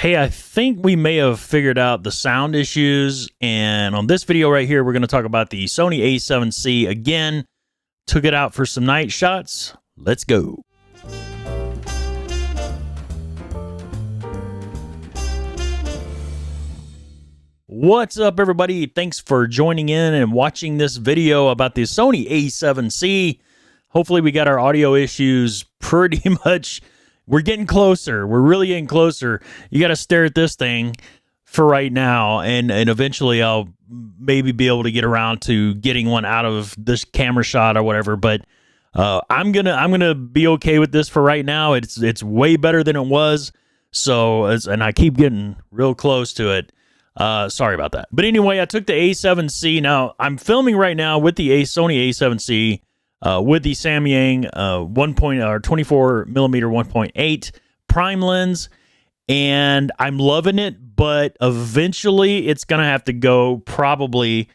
Hey, I think we may have figured out the sound issues, and on this video right here, we're going to talk about the Sony A7C again. Took it out for some night shots. Let's go. What's up, everybody? Thanks for joining in and watching this video about the Sony A7C. Hopefully we got our audio issues pretty much. We're getting closer. We're really getting closer. You got to stare at this thing for right now, and eventually I'll maybe be able to get around to getting one out of this camera shot or whatever. But I'm gonna be okay with this for right now. It's way better than it was. So and I keep getting real close to it. Sorry about that. But anyway, I took the A7C. Now I'm filming right now with the Sony A7C. With the Samyang 24 millimeter 1.8 prime lens, and I'm loving it, but eventually it's gonna have to go, probably,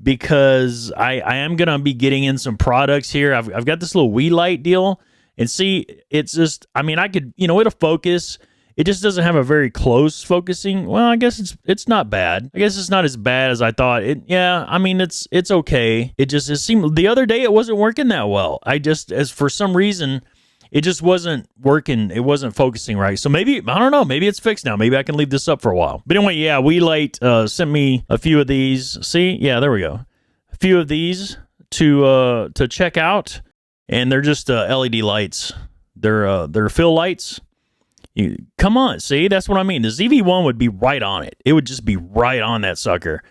because I am gonna be getting in some products here. I've got this little Wii light deal, and see, it's just, I mean, I could, it'll focus. It just doesn't have a very close focusing. Well, I guess it's not bad. I guess it's not as bad as I thought. Yeah, I mean, it's okay. It seemed the other day it wasn't working that well. As for some reason, it just wasn't working. It wasn't focusing right. So maybe, I don't know, maybe it's fixed now. Maybe I can leave this up for a while. But anyway, yeah, Light sent me a few of these. See? Yeah, there we go. A few of these to check out, and they're just LED lights. They're fill lights. Come on, see, that's what I mean. The ZV-1 would be right on it. It would just be right on that sucker.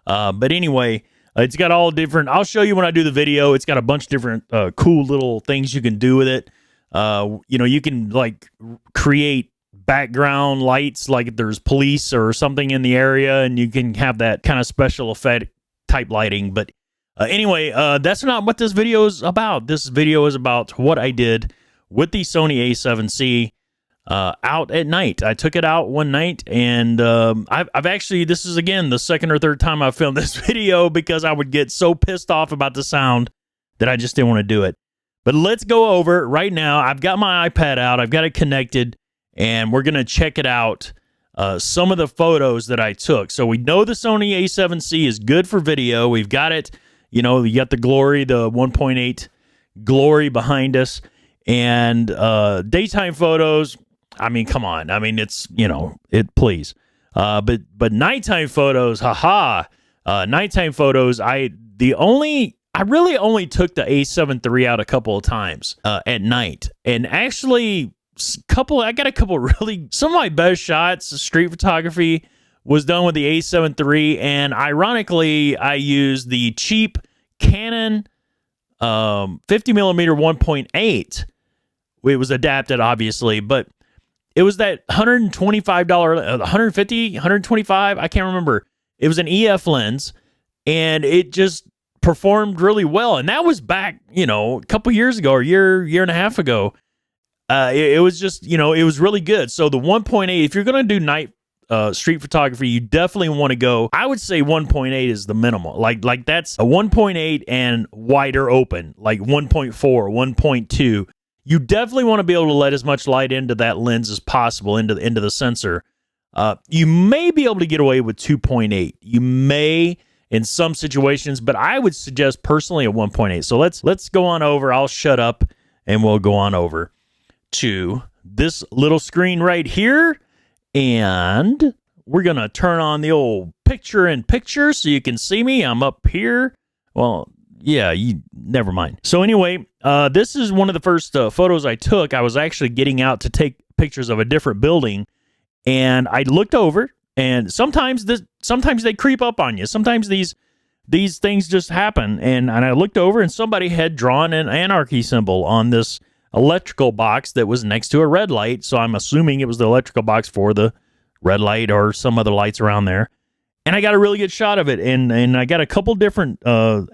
But anyway, it's got all different. I'll show you when I do the video. It's got a bunch of different cool little things you can do with it. You can like create background lights, like if there's police or something in the area, and you can have that kind of special effect type lighting. But anyway, that's not what this video is about. This video is about what I did with the Sony A7C. Out at night. I took it out one night, and I've actually, this is again the second or third time I've filmed this video, because I would get so pissed off about the sound that I just didn't want to do it. But let's go over it right now. I've got my iPad out, I've got it connected, and we're gonna check it out. Some of the photos that I took. So we know the Sony A7C is good for video. We've got it. You got the glory, the 1.8 glory behind us, and daytime photos. I mean, come on. I mean, it's, please. But nighttime photos, nighttime photos, I really only took the A7 III out a couple of times at night. And actually, I got a couple really, some of my best shots, street photography, was done with the A7 III. And ironically, I used the cheap Canon 50 millimeter 1.8. It was adapted, obviously, but it was that $125, $150, $125, I can't remember. It was an EF lens, and it just performed really well. And that was back, a couple years ago, or year and a half ago. It was just, it was really good. So the 1.8, if you're going to do night street photography, you definitely want to go, I would say 1.8 is the minimal. Like that's a 1.8 and wider open, like 1.4, 1.2. You definitely want to be able to let as much light into that lens as possible, into the sensor. You may be able to get away with 2.8. You may in some situations, but I would suggest personally a 1.8. So let's go on over. I'll shut up, and we'll go on over to this little screen right here, and we're gonna turn on the old picture-in-picture so you can see me. I'm up here. Well, yeah, never mind. So anyway, this is one of the first photos I took. I was actually getting out to take pictures of a different building, and I looked over, and sometimes they creep up on you. Sometimes these things just happen, and I looked over, and somebody had drawn an anarchy symbol on this electrical box that was next to a red light. So I'm assuming it was the electrical box for the red light or some other lights around there. And I got a really good shot of it, and I got a couple different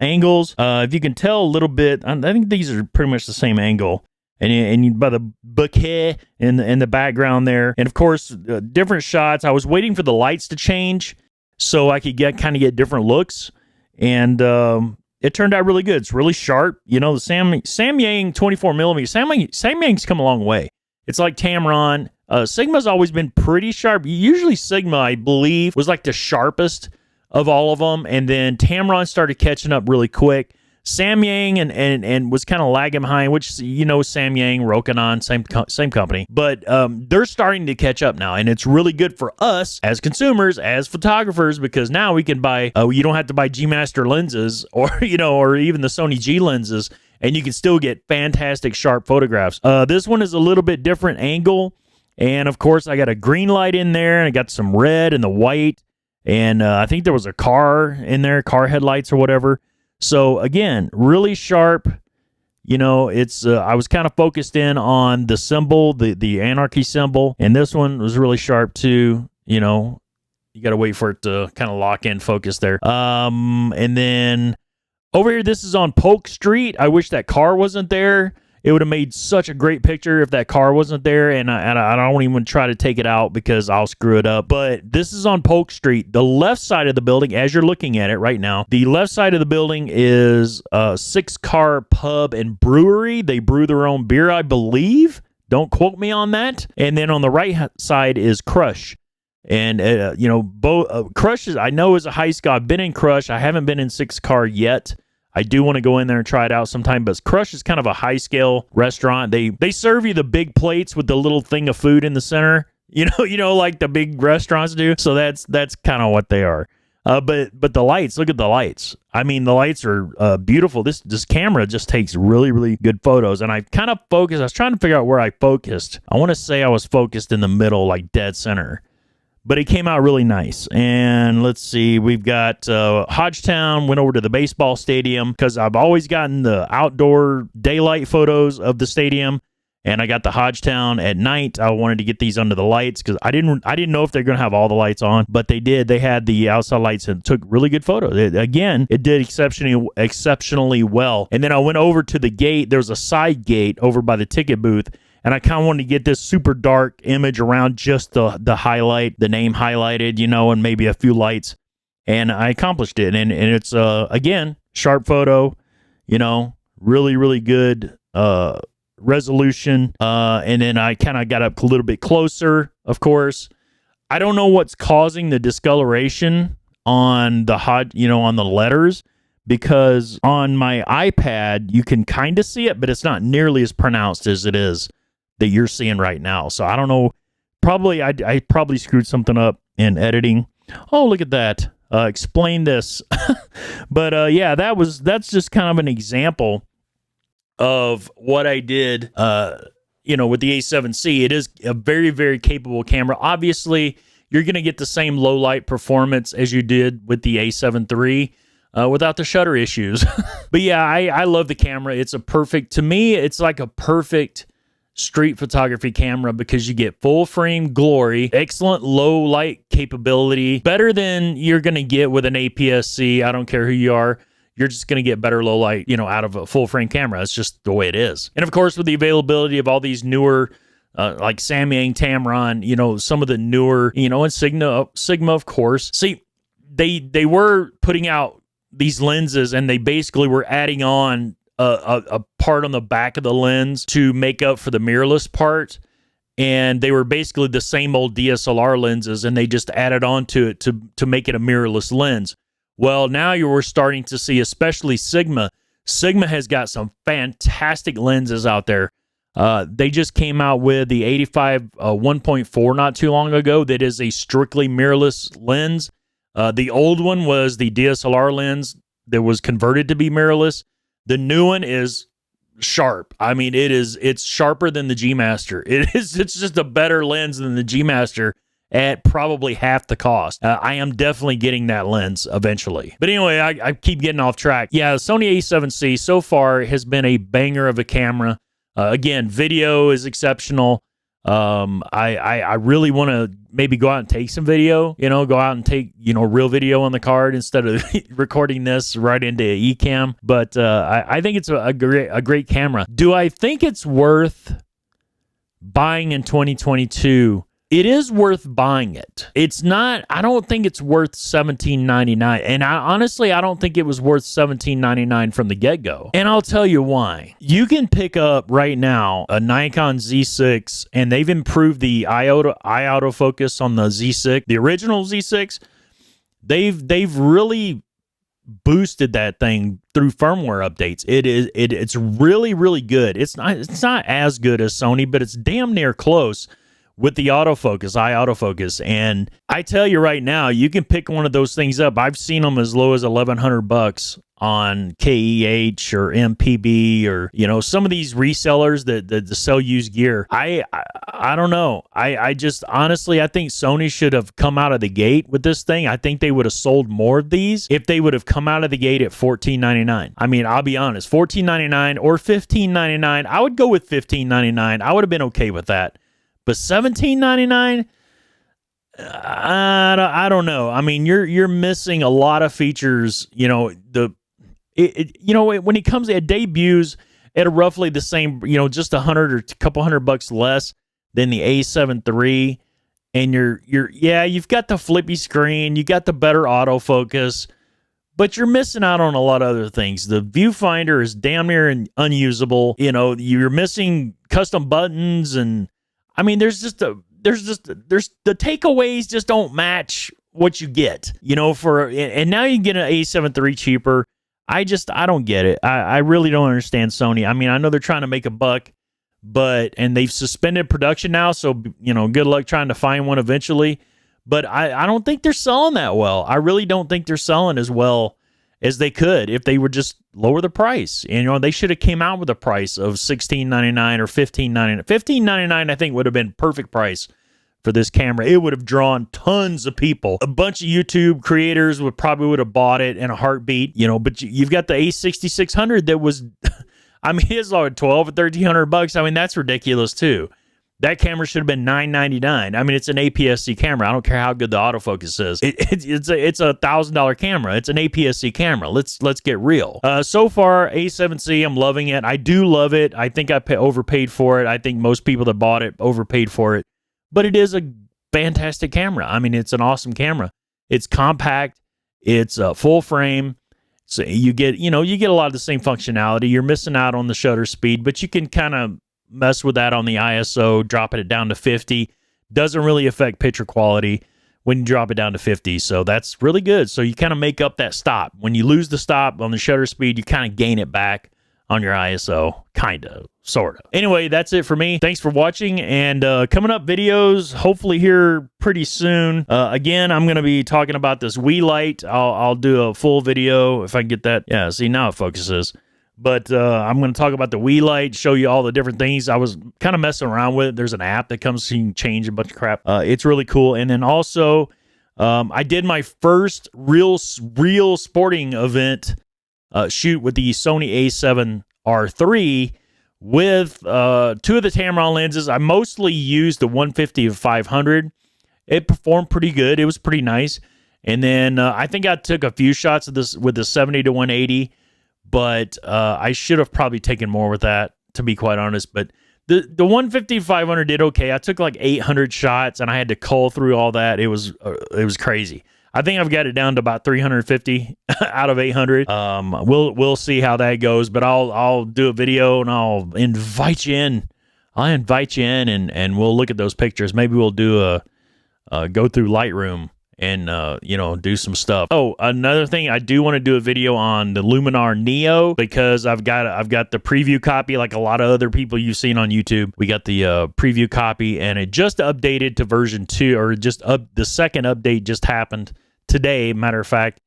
angles. If you can tell a little bit, I think these are pretty much the same angle. And by the bouquet in the background there, and of course different shots. I was waiting for the lights to change so I could get different looks, and it turned out really good. It's really sharp. The Samyang 24 millimeter. Samyang's come a long way. It's like Tamron. Sigma's always been pretty sharp. Usually Sigma, I believe, was like the sharpest of all of them, and then Tamron started catching up really quick. Samyang and was kind of lagging behind, which, you know, Samyang, Rokinon, same company. But they're starting to catch up now, and it's really good for us as consumers, as photographers, because now we can buy, you don't have to buy G Master lenses or, you know, or even the Sony G lenses, and you can still get fantastic sharp photographs. This one is a little bit different angle, and of course I got a green light in there, and I got some red and the white, and I think there was a car in there, car headlights or whatever. So again, really sharp. You know, it's I was kind of focused in on the symbol, the anarchy symbol, and this one was really sharp too. You know, you got to wait for it to kind of lock in focus there. And then over here, this is on Polk Street. I wish that car wasn't there. It would have made such a great picture if that car wasn't there, and I don't even try to take it out because I'll screw it up. But this is on Polk Street. The left side of the building, as you're looking at it right now, the left side of the building is a 6-car pub and brewery. They brew their own beer, I believe. Don't quote me on that. And then on the right side is Crush. And, you know, both Crush, I know, is a high school. I've been in Crush. I haven't been in 6-car yet. I do want to go in there and try it out sometime, but Crush is kind of a high-scale restaurant. They serve you the big plates with the little thing of food in the center, you know, like the big restaurants do. So that's kind of what they are. But the lights, look at the lights. I mean, the lights are beautiful. This camera just takes really, really good photos. And I kind of focused. I was trying to figure out where I focused. I want to say I was focused in the middle, like dead center. But it came out really nice. And let's see, we've got Hodgetown, went over to the baseball stadium because I've always gotten the outdoor daylight photos of the stadium. And I got the Hodgetown at night. I wanted to get these under the lights because I didn't know if they're going to have all the lights on, but they did. They had the outside lights and took really good photos. It did exceptionally well. And then I went over to the gate. There's a side gate over by the ticket booth. And I kind of wanted to get this super dark image around just the highlight, the name highlighted, you know, and maybe a few lights. And I accomplished it. And it's, again, sharp photo, you know, really, really good resolution. And then I kind of got up a little bit closer, of course. I don't know what's causing the discoloration on on the letters, because on my iPad, you can kind of see it, but it's not nearly as pronounced as it is that you're seeing right now. So I don't know. Probably I probably screwed something up in editing. Oh, look at that. Explain this. But yeah, that's just kind of an example of what I did with the A7C. It is a very, very capable camera. Obviously, you're going to get the same low light performance as you did with the A7 III. Without the shutter issues. But yeah, I love the camera. To me, it's like a perfect street photography camera because you get full frame glory, excellent low light capability, better than you're going to get with an APS-C. I don't care who you are. You're just going to get better low light, out of a full frame camera. It's just the way it is. And of course, with the availability of all these newer, like Samyang, Tamron, some of the newer, and Sigma, of course. See, they were putting out these lenses, and they basically were adding on a part on the back of the lens to make up for the mirrorless part, and they were basically the same old DSLR lenses, and they just added on to it to make it a mirrorless lens. Well, now you're starting to see, especially Sigma has got some fantastic lenses out there. They just came out with the 85 1.4 not too long ago that is a strictly mirrorless lens. The old one was the DSLR lens that was converted to be mirrorless. The new one is sharp. I mean, it's sharper than the G Master. It's just a better lens than the G Master at probably half the cost. I am definitely getting that lens eventually. But anyway, I keep getting off track. Yeah, the Sony A7C so far has been a banger of a camera. Again, video is exceptional. I really want to maybe go out and take some video, go out and take, real video on the card instead of recording this right into eCam. But I think it's a great camera. Do I think it's worth buying in 2022? it is worth buying it. It's not, I don't think it's worth $17.99. And honestly, I don't think it was worth $17.99 from the get-go. And I'll tell you why. You can pick up right now a Nikon Z6, and they've improved the eye autofocus on the Z6, the original Z6. They've really boosted that thing through firmware updates. It's really, really good. It's not as good as Sony, but it's damn near close with the autofocus, eye autofocus. And I tell you right now, you can pick one of those things up. I've seen them as low as $1,100 on KEH or MPB, or, you know, some of these resellers that sell used gear. I don't know. I just honestly, I think Sony should have come out of the gate with this thing. I think they would have sold more of these if they would have come out of the gate at $14.99. I mean, I'll be honest, $14.99 or $15.99. I would go with $15.99. I would have been okay with that. But $17.99, I don't know. I mean, you're missing a lot of features. You know, when it comes, it debuts at roughly the same, you know, just $100 or a couple $100 less than the A7 III. And you've got the flippy screen, you got the better autofocus, but you're missing out on a lot of other things. The viewfinder is damn near unusable. You know, you're missing custom buttons, and I mean, there's the takeaways just don't match what you get, you know, and now you can get an A7 III cheaper. I don't get it. I really don't understand Sony. I mean, I know they're trying to make a buck, and they've suspended production now, so, you know, good luck trying to find one eventually. But I don't think they're selling that well. I really don't think they're selling as well as they could if they would just lower the price. And, you know, they should have came out with a price of $16.99 or $15.99. $15.99, I think, would have been perfect price for this camera. It would have drawn tons of people. A bunch of YouTube creators would have bought it in a heartbeat, you know. But you've got the A6600 that was, I mean, it's like $1,200 or $1,300. I mean, that's ridiculous too. That camera should have been $999. I mean, it's an APS-C camera. I don't care how good the autofocus is. It's a $1,000 camera. It's an APS-C camera. Let's get real. So far, A7C, I'm loving it. I do love it. I think I overpaid for it. I think most people that bought it overpaid for it. But it is a fantastic camera. I mean, it's an awesome camera. It's compact. It's full frame. So you get a lot of the same functionality. You're missing out on the shutter speed, but you can kind of mess with that on the ISO, dropping it down to 50. Doesn't really affect picture quality when you drop it down to 50. So that's really good. So you kind of make up that stop. When you lose the stop on the shutter speed, you kind of gain it back on your ISO, kind of, sort of. Anyway, that's it for me. Thanks for watching, and coming up videos, hopefully here pretty soon. Again, I'm going to be talking about this Wii light. I'll do a full video if I can get that. Yeah, see, now it focuses. But I'm going to talk about the Wii light, show you all the different things. I was kind of messing around with it. There's an app that comes so you can change a bunch of crap. It's really cool. And then also, I did my first real sporting event shoot with the Sony A7 III with 2 of the Tamron lenses. I mostly used the 150-500. It performed pretty good. It was pretty nice. And then I think I took a few shots of this with the 70-180. But I should have probably taken more with that, to be quite honest. But the 150-500 did okay. I took like 800 shots, and I had to cull through all that. It was crazy. I think I've got it down to about 350 out of 800. We'll see how that goes. But I'll do a video, and I'll invite you in. And we'll look at those pictures. Maybe we'll do a go through Lightroom and do some stuff. Oh, another thing, I do want to do a video on the Luminar Neo, because I've got the preview copy, like a lot of other people you've seen on YouTube. We got the preview copy, and it just updated to version 2, or the second update just happened today, matter of fact.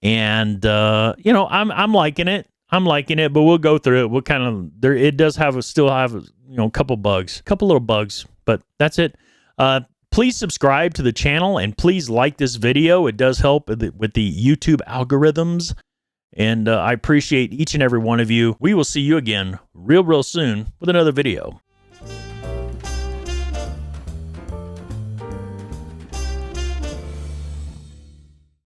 And I'm liking it. But we'll go through it. We'll kind of it does still have a couple little bugs, but that's it. Please subscribe to the channel, and please like this video. It does help with the YouTube algorithms, and I appreciate each and every one of you. We will see you again real soon with another video.